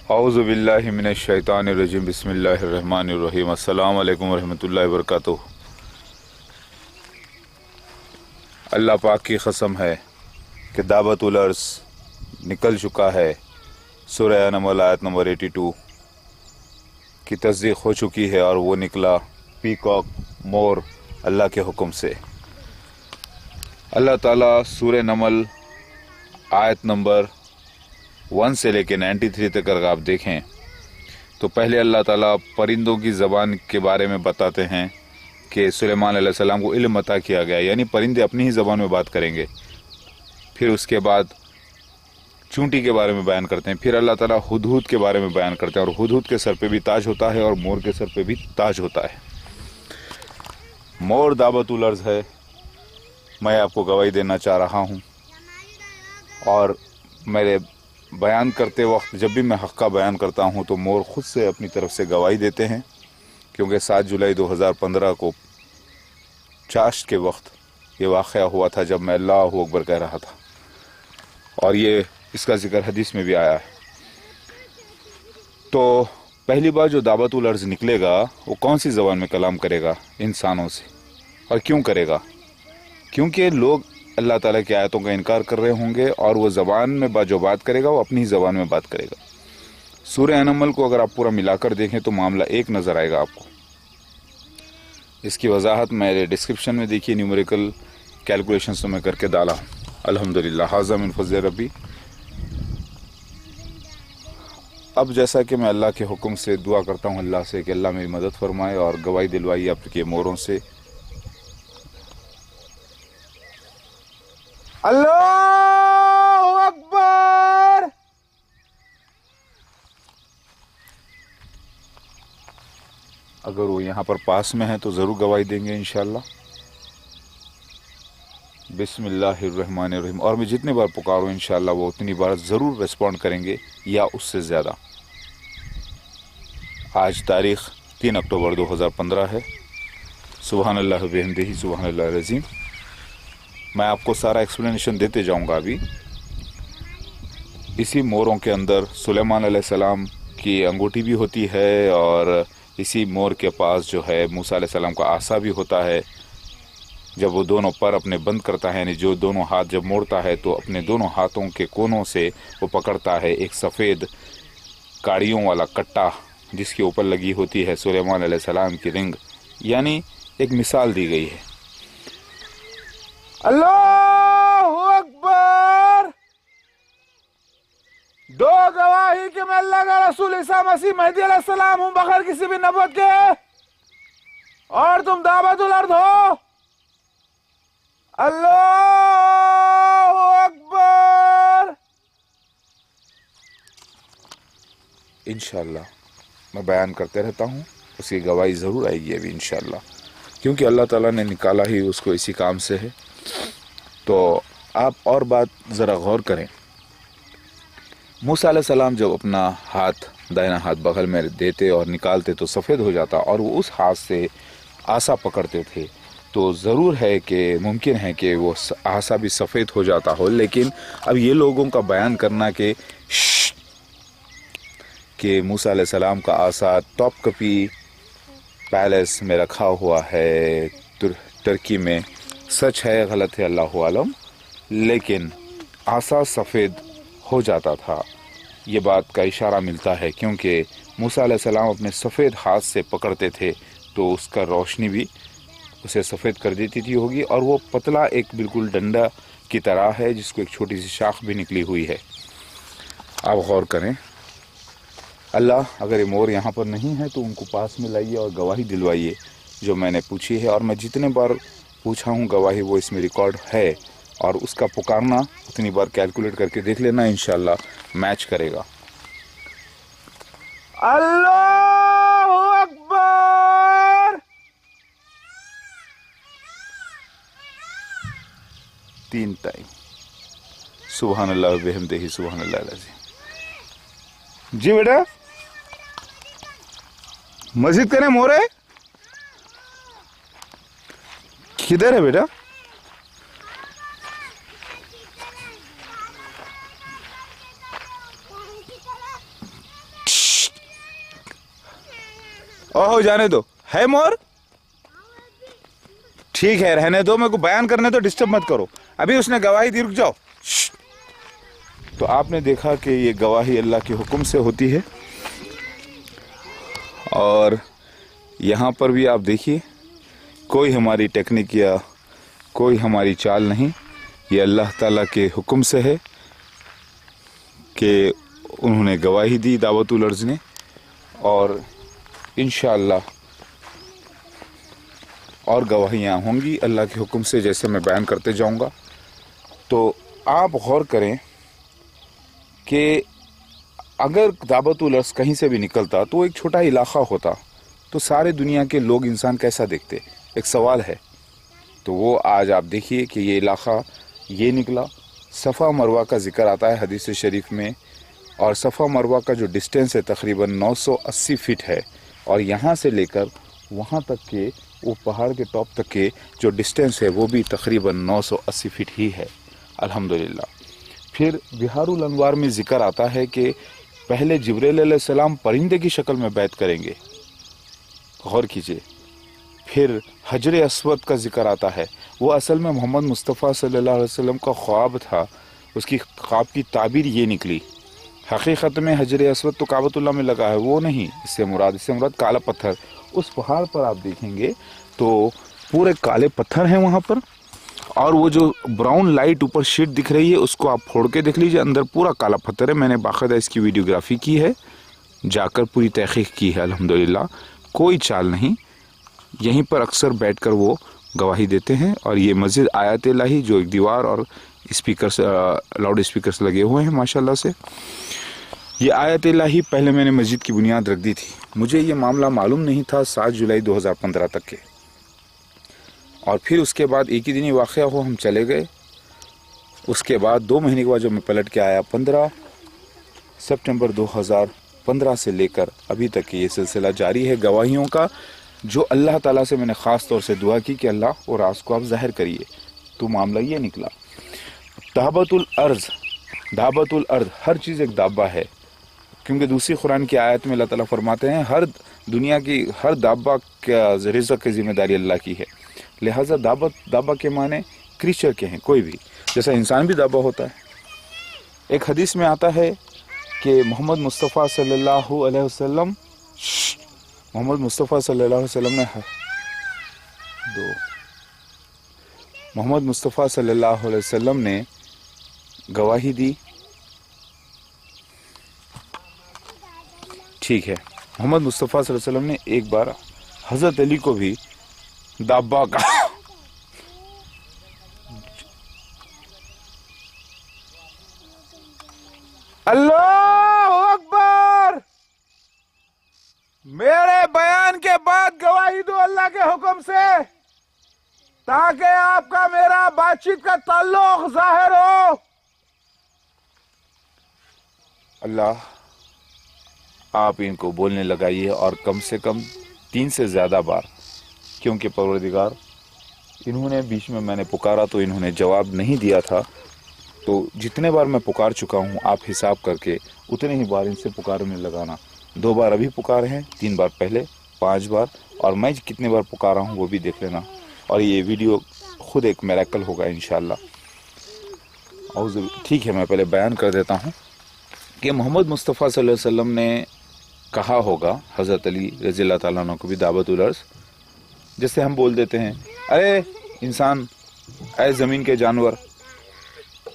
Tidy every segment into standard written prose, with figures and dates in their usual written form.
औज़ु बिल्लाहि मिनश शैतानिर रजीम बिस्मिल्लाहिर रहमानिर रहीम अस्सलामु अलैकुम वरहमतुल्लाहि वबरकातुहू। अल्लाह पाक की कसम है कि दावतुल अर्ज़ निकल चुका है। सूरह नमल आयत नंबर 82 की तस्दीक हो चुकी है और वो निकला पीकॉक मोर अल्लाह के हुक्म से। अल्लाह ताला सूरह नमल आयत नंबर 1 से लेकर 93 तक अगर आप देखें तो पहले अल्लाह ताला परिंदों की ज़बान के बारे में बताते हैं कि सुलेमान अलैहिस्सलाम को इल्म अता किया गया, यानी परिंदे अपनी ही ज़बान में बात करेंगे। फिर उसके बाद चूंटी के बारे में बयान करते हैं। फिर अल्लाह ताला हुदहुद के बारे में बयान करते हैं, और हुदहुद के सर पे भी ताज होता है और मोर के सर पे भी ताज होता है। मोर दावतुल अर्ज़ है, मैं आपको गवाही देना चाह रहा हूँ। और मेरे बयान करते वक्त जब भी मैं हक़ का बयान करता हूँ तो मोर ख़ुद से अपनी तरफ से गवाही देते हैं, क्योंकि 7 जुलाई 2015 को चाश्त के वक्त ये वाक़या हुआ था जब मैं अल्लाहु अकबर कह रहा था, और ये इसका ज़िक्र हदीस में भी आया है। तो पहली बार जो दावतुल अर्ज़ निकलेगा वो कौन सी ज़बान में कलाम करेगा इंसानों से, और क्यों करेगा? क्योंकि लोग अल्लाह ताला की आयतों का इनकार कर रहे होंगे, और वो ज़बान में जो बात करेगा वो अपनी ज़बान में बात करेगा। सूरह अनमल को अगर आप पूरा मिलाकर देखें तो मामला एक नज़र आएगा आपको। इसकी वजाहत मेरे डिस्क्रिप्शन में देखिए, न्यूमेरिकल कैलकुलेशंस तो मैं करके डाला हूँ। अल्हम्दुलिल्लाह हाज़ा मिन फ़ज़्ल रब्बी। अब जैसा कि मैं अल्लाह के हुक्म से दुआ करता हूँ अल्लाह से कि अल्लाह मेरी मदद फरमाए और गवाही दिलवाई आपके मोरों से। अल्लाहु अकबर। अगर वो यहाँ पर पास में है तो ज़रूर गवाही देंगे इंशाअल्लाह। बिस्मिल्लाहिर्रहमानिर्रहीम। और मैं जितनी बार पुकारूँ इंशाअल्लाह वो उतनी बार ज़रूर रिस्पॉन्ड करेंगे, या उससे ज़्यादा। आज तारीख़ 3 अक्टूबर 2015 है। सुबहानल्लाह बिहम्दिही सुबहानल्लाह अज़ीम। मैं आपको सारा एक्सप्लेनेशन देते जाऊंगा। अभी इसी मोरों के अंदर सुलेमान अलैहिस्सलाम की अंगूठी भी होती है, और इसी मोर के पास जो है मूसा अलैहिस्सलाम का आसा भी होता है। जब वो दोनों पर अपने बंद करता है, यानी जो दोनों हाथ जब मोड़ता है तो अपने दोनों हाथों के कोनों से वो पकड़ता है एक सफ़ेद काड़ियों वाला कट्टा, जिसके ऊपर लगी होती है सुलेमान अलैहिस्सलाम की रिंग। यानी एक मिसाल दी गई है। अल्लाहु अकबर। दो गवाही कि मैं अल्लाह का रसूल ईसा मसीह मेहदी अलैहिस्सलाम हूं बगैर किसी भी नबूवत के, और तुम दावतुल अर्ज़ हो। अल्लाहु अकबर। इंशाअल्लाह मैं बयान करते रहता हूँ, उसकी गवाही ज़रूर आएगी अभी इंशाअल्लाह, क्योंकि अल्लाह ताला ने निकाला ही उसको इसी काम से है। तो आप और बात ज़रा गौर करें। मूसा अलैहिस्सलाम जब अपना हाथ दाहिना हाथ बगल में देते और निकालते तो सफ़ेद हो जाता, और वो उस हाथ से आसा पकड़ते थे, तो ज़रूर है कि मुमकिन है कि वो आसा भी सफ़ेद हो जाता हो। लेकिन अब ये लोगों का बयान करना कि मूसा अलैहिस्सलाम का आसा टॉपकपी पैलेस में रखा हुआ है तुर्की में, सच है गलत है अल्लाहु आलम, लेकिन आसा सफ़ेद हो जाता था, ये बात का इशारा मिलता है। क्योंकि मूसा अलैहिस्सलाम अपने सफ़ेद हाथ से पकड़ते थे तो उसका रोशनी भी उसे सफ़ेद कर देती थी होगी, और वो पतला एक बिल्कुल डंडा की तरह है जिसको एक छोटी सी शाख भी निकली हुई है। आप गौर करें। अल्लाह अगर ये मोर यहाँ पर नहीं है तो उनको पास में लाइए और गवाही दिलवाइए जो मैंने पूछी है। और मैं जितने बार पूछा हूँ गवाही वो इसमें रिकॉर्ड है, और उसका पुकारना उतनी बार कैलकुलेट करके देख लेना, इंशाल्लाह मैच करेगा। अल्लाहु अकबर। 3 टाइम सुबहानल्लाह बिहम्दिही सुबहानल्लाह अज़ीम। जी बेटा, मस्जिद करें मोरे किधर है बेटा? ओहो जाने दो, है मोर? ठीक है रहने दो, मेरे को बयान करने दो, डिस्टर्ब मत करो। अभी उसने गवाही दी, रुक जाओ। तो आपने देखा कि ये गवाही अल्लाह के हुक्म से होती है। और यहाँ पर भी आप देखिए, कोई हमारी टेक्निक या कोई हमारी चाल नहीं, ये अल्लाह ताला के हुक्म से है कि उन्होंने गवाही दी दावतुल अर्ज़ ने। और इंशाअल्लाह और गवाहियाँ होंगी अल्लाह के हुक्म से, जैसे मैं बयान करते जाऊँगा। तो आप गौर करें कि अगर दावतुल अर्ज़ कहीं से भी निकलता तो एक छोटा इलाका होता, तो सारे दुनिया के लोग इंसान कैसा देखते, एक सवाल है। तो वो आज आप देखिए कि ये इलाका ये निकला। सफ़ा मरवा का ज़िक्र आता है हदीस शरीफ में, और सफ़ा मरवा का जो डिस्टेंस है तकरीबन 980 फीट है, और यहाँ से लेकर वहाँ तक के, वो पहाड़ के टॉप तक के जो डिस्टेंस है वो भी तकरीबन 980 फीट ही है, अल्हम्दुलिल्लाह। फिर बिहारुल अनवार में ज़िक्र आता है कि पहले जिब्रील अलैहिस्सलाम परिंदे की शक्ल में बैत करेंगे, गौर कीजिए। फिर हजर अस्वद का ज़िक्र आता है, वो असल में मोहम्मद मुस्तफ़ा सल्लल्लाहु अलैहि वसल्लम का ख्वाब था, उसकी ख्वाब की ताबीर ये निकली। हकीकत में हजर अस्वद तो काबतुल्लाह में लगा है, वो नहीं, इससे मुराद काला पत्थर। उस पहाड़ पर आप देखेंगे तो पूरे काले पत्थर हैं वहाँ पर, और वो जो ब्राउन लाइट ऊपर शीट दिख रही है उसको आप फोड़ के देख लीजिए, अंदर पूरा काला पत्थर है। मैंने बाकायदा इसकी वीडियोग्राफी की है, जाकर पूरी तहकीक की है, अल्हम्दुलिल्लाह। कोई चाल नहीं, यहीं पर अक्सर बैठकर वो गवाही देते हैं। और ये मस्जिद आयत इलाही, जो एक दीवार और स्पीकर, लाउड स्पीकर लगे हुए हैं माशाल्लाह से, ये आयत इलाही पहले मैंने मस्जिद की बुनियाद रख दी थी। मुझे ये मामला मालूम नहीं था 7 जुलाई 2015 तक के, और फिर उसके बाद एक ही दिन ही वाक़या हो, हम चले गए। उसके बाद 2 महीने के बाद जब मैं पलट के आया, 15 सितंबर 2015 से लेकर अभी तक ये सिलसिला जारी है गवाहियों का, जो अल्लाह ताला से मैंने ख़ास तौर से दुआ की कि अल्लाह वो राज को आप ज़ाहिर करिए। तो मामला ये निकला। दावतुल अर्ज़, हर चीज़ एक दाब्बा है, क्योंकि दूसरी कुरान की आयत में अल्लाह ताला फरमाते हैं हर दुनिया की हर दाब्बा का रिज़्क़ की ज़िम्मेदारी अल्लाह की है। लिहाजा दाब्बा के माने क्रीचर के हैं, कोई भी, जैसा इंसान भी दाब्बा होता है। एक हदीस में आता है कि मोहम्मद मुस्तफ़ा सल्लल्लाहु अलैहि वसल्लम ने गवाही दी। ठीक है, मोहम्मद मुस्तफ़ा सल्लल्लाहु अलैहि वसल्लम ने एक बार हज़रत अली को भी दाब्बा का अल्लाहु अकबर। मेरे बयान के बाद गवाही दो अल्लाह के हुक्म से, ताकि आपका मेरा बातचीत का ताल्लुक जाहिर हो। अल्लाह आप इनको बोलने लगाइए, और कम से कम 3 से ज़्यादा बार, क्योंकि परवरदिगार इन्होंने बीच में मैंने पुकारा तो इन्होंने जवाब नहीं दिया था। तो जितने बार मैं पुकार चुका हूँ आप हिसाब करके उतने ही बार इनसे पुकारने लगाना। 2 बार अभी पुकारे हैं, 3 बार पहले, 5 बार, और मैं कितने बार पुकारा हूँ वो भी देख लेना। और ये वीडियो खुद एक मिरेकल होगा इंशाअल्लाह। और ठीक है, मैं पहले बयान कर देता हूँ कि मोहम्मद मुस्तफ़ा सल्लल्लाहु अलैहि वसल्लम ने कहा होगा हज़रत अली रज़ी अल्लाह ताला अन्हु को भी दावतुल अर्ज़, जैसे हम बोल देते हैं अरे इंसान, ऐ ज़मीन के जानवर,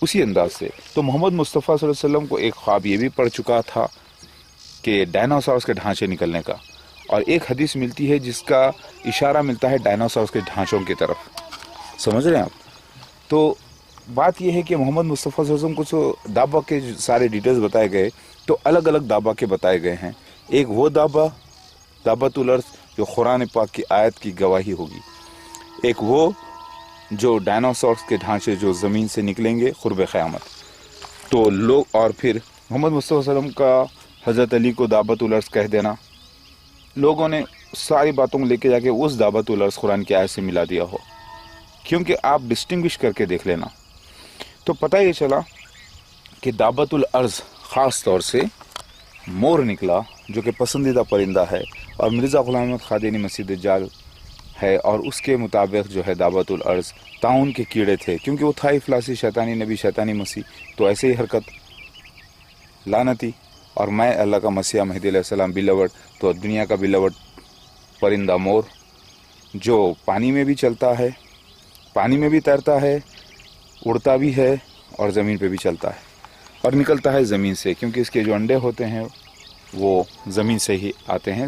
उसी अंदाज से। तो मोहम्मद मुस्तफ़ा सल्लल्लाहु अलैहि वसल्लम को एक ख्वाब ये भी पड़ चुका था कि डायनासोरस के ढांचे निकलने का, और एक हदीस मिलती है जिसका इशारा मिलता है डायनासोरस के ढांचों की तरफ, समझ रहे हैं आप। तो बात यह है कि मोहम्मद मुस्तफ़ा सल्लल्लाहु अलैहि वसल्लम कुछ दावा के सारे डिटेल्स बताए गए, तो अलग अलग दावा के बताए गए हैं। एक वो दावतुल अर्ज़ जो कुरान पाक की आयत की गवाही होगी, एक वो जो डायनासोर्स के ढांचे जो ज़मीन से निकलेंगे क़ुर्ब क़यामत। तो लोग, और फिर मोहम्मद मुस्तफ़ा सल्लल्लाहु अलैहि वसल्लम का हज़रत अली को दावतुल अर्ज़ कह देना, लोगों ने सारी बातों को लेके जाके उस दावतुल अर्ज़ कुरान की आयत से मिला दिया हो। क्योंकि आप डिस्टिंग्विश करके देख लेना तो पता ये चला कि दावतुल अर्ज़ ख़ास तौर से मोर निकला जो कि पसंदीदा परिंदा है और मिर्ज़ा ग़ुलाम अहमद क़ादियानी मसीह दज्जाल है, और उसके मुताबिक जो है दावतुल अर्ज़ ताउन के कीड़े थे, क्योंकि वो था इफलासी शैतानी नबी शैतानी मसीह, तो ऐसे ही हरकत लानती। और मैं अल्लाह का मसीहा महदी अलैहिस्सलाम बिलवड, तो दुनिया का बिलवड परिंदा मोर, जो पानी में भी चलता है, पानी में भी तैरता है, उड़ता भी है और ज़मीन पे भी चलता है और निकलता है ज़मीन से, क्योंकि इसके जो अंडे होते हैं वो ज़मीन से ही आते हैं।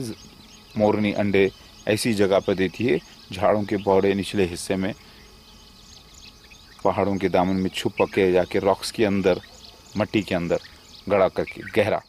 मोरनी अंडे ऐसी जगह पर देती है झाड़ों के बड़े निचले हिस्से में, पहाड़ों के दामन में छुप के जाके रॉक्स के अंदर, मट्टी के अंदर गड़ा करके गहरा।